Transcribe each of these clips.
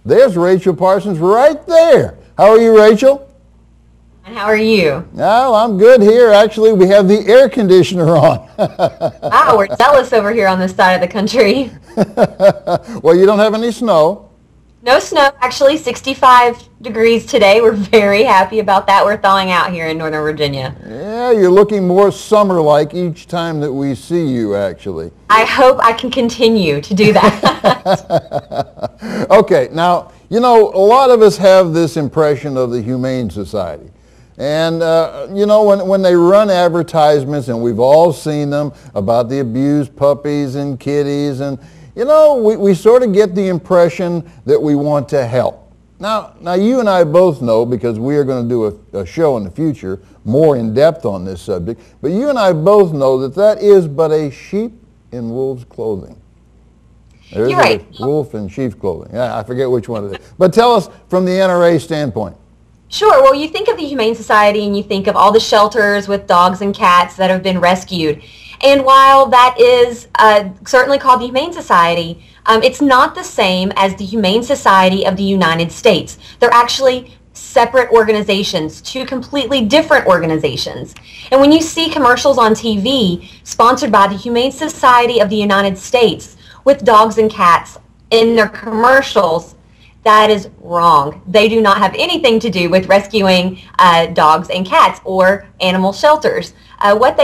There's Rachel Parsons right there. How are you, Rachel? And how are you? Oh, I'm good here. Actually, we have the air conditioner on. Wow, we're jealous over here on this side of the country. Well, you don't have any snow. No snow, actually 65 degrees today. We're very happy about that. We're thawing out here in Northern Virginia. Yeah, you're looking more summer-like each time that we see you, actually. I hope I can continue to do that. Okay, now, you know, a lot of us have this impression of the Humane Society. And, you know, when they run advertisements, and we've all seen them, about the abused puppies and kitties, and, you know, we sort of get the impression that we want to help. Now you and I both know, because we are going to do a show in the future more in depth on this subject, but you and I both know that that is but a sheep in wolf's clothing. There is right. A wolf in sheep's clothing. Yeah, I forget which one it is. But tell us from the NRA standpoint. Sure. Well, you think of the Humane Society and you think of all the shelters with dogs and cats that have been rescued. And while that is certainly called the Humane Society, it's not the same as the Humane Society of the United States. They're actually separate organizations, two completely different organizations. And when you see commercials on TV sponsored by the Humane Society of the United States with dogs and cats in their commercials, that is wrong. They do not have anything to do with rescuing dogs and cats or animal shelters. What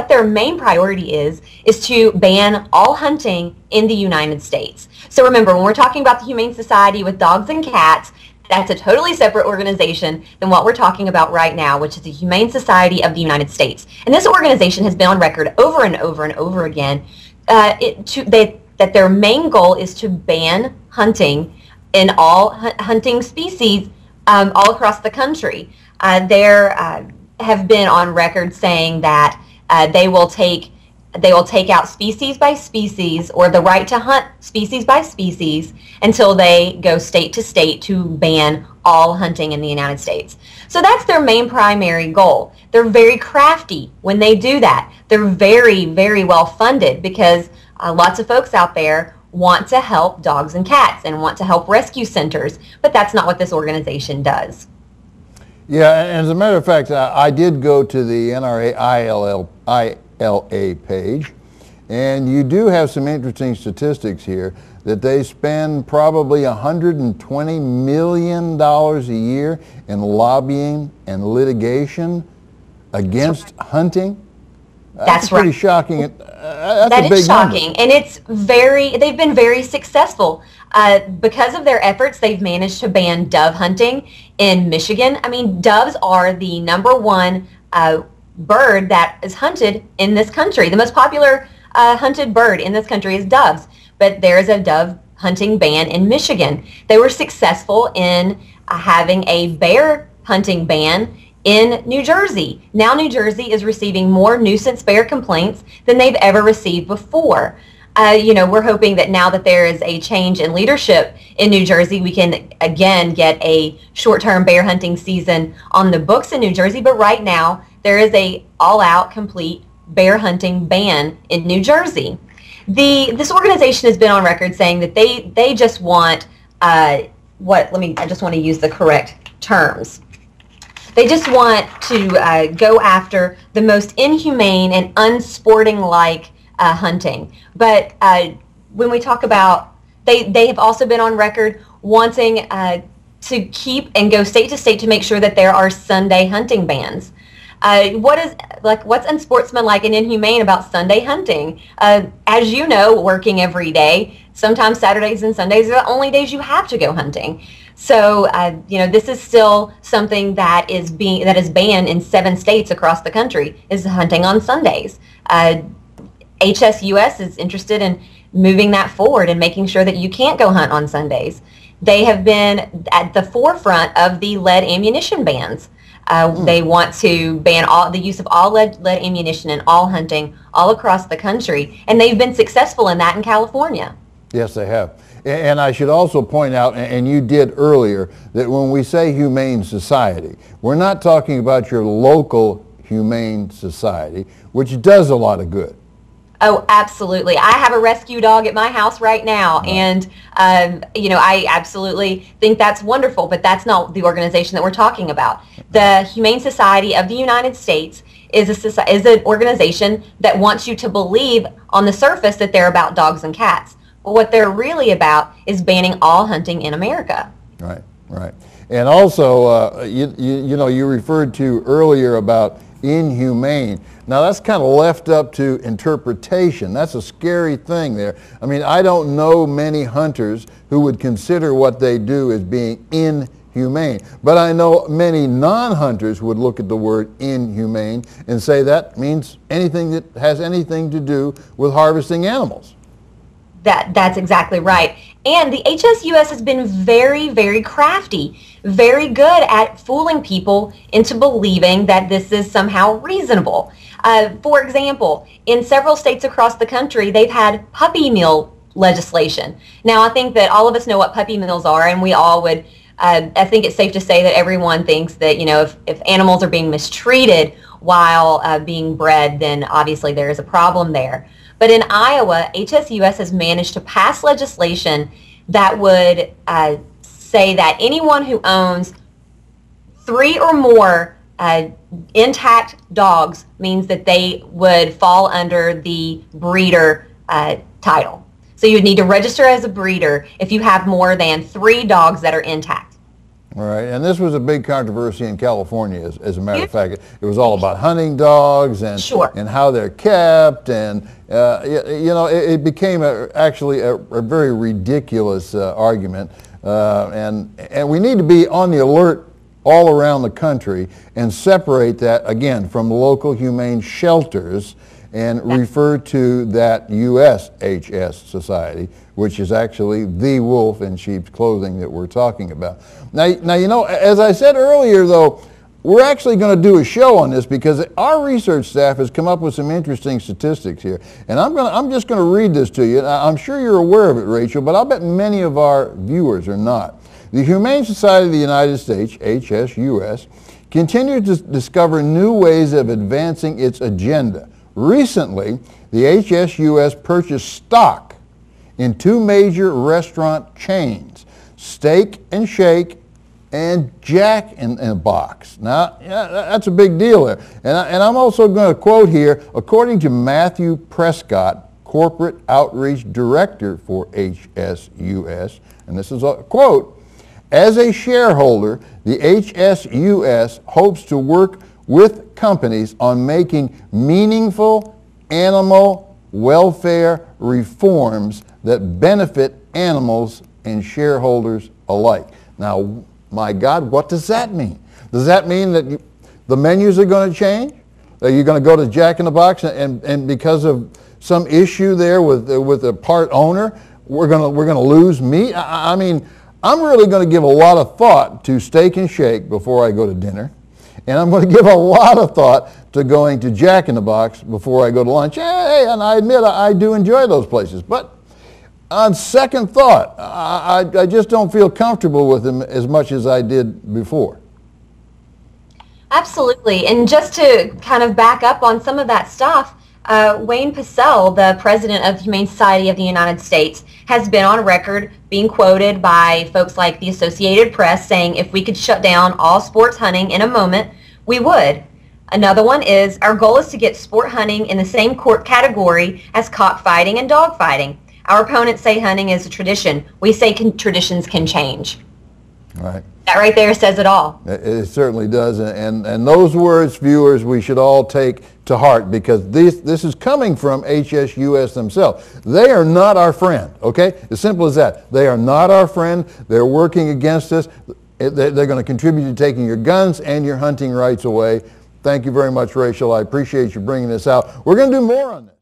their main priority is to ban all hunting in the United States. So remember, when we're talking about the Humane Society with dogs and cats, that's a totally separate organization than what we're talking about right now, which is the Humane Society of the United States. And this organization has been on record over and over and over again that their main goal is to ban hunting in all hunting species all across the country. Have been on record saying that they will take out species by species, or the right to hunt species by species, until they go state to state to ban all hunting in the United States. So that's their main primary goal. They're very crafty when they do that. They're very, very well funded, because lots of folks out there want to help dogs and cats and want to help rescue centers, but that's not what this organization does. Yeah, and as a matter of fact, I did go to the NRA ILA page, and you do have some interesting statistics here that they spend probably $120 million a year in lobbying and litigation against hunting. That's pretty right. Shocking. That's that a big is shocking, number. And they've been very successful. Because of their efforts, they've managed to ban dove hunting in Michigan. I mean, doves are the #1 bird that is hunted in this country. The most popular hunted bird in this country is doves, but there is a dove hunting ban in Michigan. They were successful in having a bear hunting ban in New Jersey. Now New Jersey is receiving more nuisance bear complaints than they've ever received before. We're hoping that now that there is a change in leadership in New Jersey, we can again get a short-term bear hunting season on the books in New Jersey. But right now, there is a all-out, complete bear hunting ban in New Jersey. This organization has been on record saying that they just want I just want to use the correct terms. They just want to go after the most inhumane and unsporting-like hunting. But when we talk about, they have also been on record wanting to keep and go state to state to make sure that there are Sunday hunting bans. What's unsportsmanlike and inhumane about Sunday hunting? As you know, working every day, sometimes Saturdays and Sundays are the only days you have to go hunting. So, this is still something that is banned in 7 states across the country, is hunting on Sundays. HSUS is interested in moving that forward and making sure that you can't go hunt on Sundays. They have been at the forefront of the lead ammunition bans. They want to ban the use of all lead ammunition in all hunting all across the country, and they've been successful in that in California. Yes, they have. And I should also point out, and you did earlier, that when we say Humane Society, we're not talking about your local Humane Society, which does a lot of good. Oh, absolutely. I have a rescue dog at my house right now, and I absolutely think that's wonderful, but that's not the organization that we're talking about. The Humane Society of the United States is an organization that wants you to believe on the surface that they're about dogs and cats. But what they're really about is banning all hunting in America. Right, right. And also, you referred to earlier about inhumane. Now that's kind of left up to interpretation. That's a scary thing there. I mean, I don't know many hunters who would consider what they do as being inhumane, but I know many non-hunters would look at the word inhumane and say that means anything that has anything to do with harvesting animals. That's exactly right. And the HSUS has been very, very crafty, very good at fooling people into believing that this is somehow reasonable. For example, in several states across the country, they've had puppy mill legislation. Now, I think that all of us know what puppy mills are, and we all would, I think it's safe to say that everyone thinks that, if animals are being mistreated while being bred, then obviously there is a problem there. But in Iowa, HSUS has managed to pass legislation that would say that anyone who owns 3 or more intact dogs means that they would fall under the breeder title. So you would need to register as a breeder if you have more than 3 dogs that are intact. All right, and this was a big controversy in California, as a matter of fact. It was all about hunting dogs and Sure. and how they're kept, and it became actually a very ridiculous argument, and we need to be on the alert all around the country and separate that again from local humane shelters and refer to that USHS Society, which is actually the wolf in sheep's clothing that we're talking about. Now, as I said earlier, though, we're actually going to do a show on this because our research staff has come up with some interesting statistics here. And I'm just going to read this to you. I'm sure you're aware of it, Rachel, but I'll bet many of our viewers are not. The Humane Society of the United States, HSUS, continues to discover new ways of advancing its agenda. Recently, the HSUS purchased stock in 2 major restaurant chains, Steak and Shake and Jack in a Box. Now, that's a big deal there. And I'm also going to quote here, according to Matthew Prescott, Corporate Outreach Director for HSUS, and this is a quote, "As a shareholder, the HSUS hopes to work with companies on making meaningful animal welfare reforms that benefit animals and shareholders alike." Now, my God, what does that mean? Does that mean that the menus are going to change? Are you going to go to Jack in the Box and because of some issue there with a part owner, we're going to lose meat? I mean, I'm really going to give a lot of thought to Steak and Shake before I go to dinner. And I'm going to give a lot of thought to going to Jack in the Box before I go to lunch. Hey, and I admit I do enjoy those places. But on second thought, I just don't feel comfortable with them as much as I did before. Absolutely. And just to kind of back up on some of that stuff, Wayne Pacelle, the president of the Humane Society of the United States, has been on record being quoted by folks like the Associated Press saying if we could shut down all sports hunting in a moment, we would. Another one is, our goal is to get sport hunting in the same court category as cockfighting and dogfighting. Our opponents say hunting is a tradition. We say traditions can change. Right. That right there says it all. It certainly does, and those words, viewers, we should all take to heart because this is coming from HSUS themselves. They are not our friend, okay? As simple as that. They are not our friend. They're working against us. They're going to contribute to taking your guns and your hunting rights away. Thank you very much, Rachel. I appreciate you bringing this out. We're going to do more on this.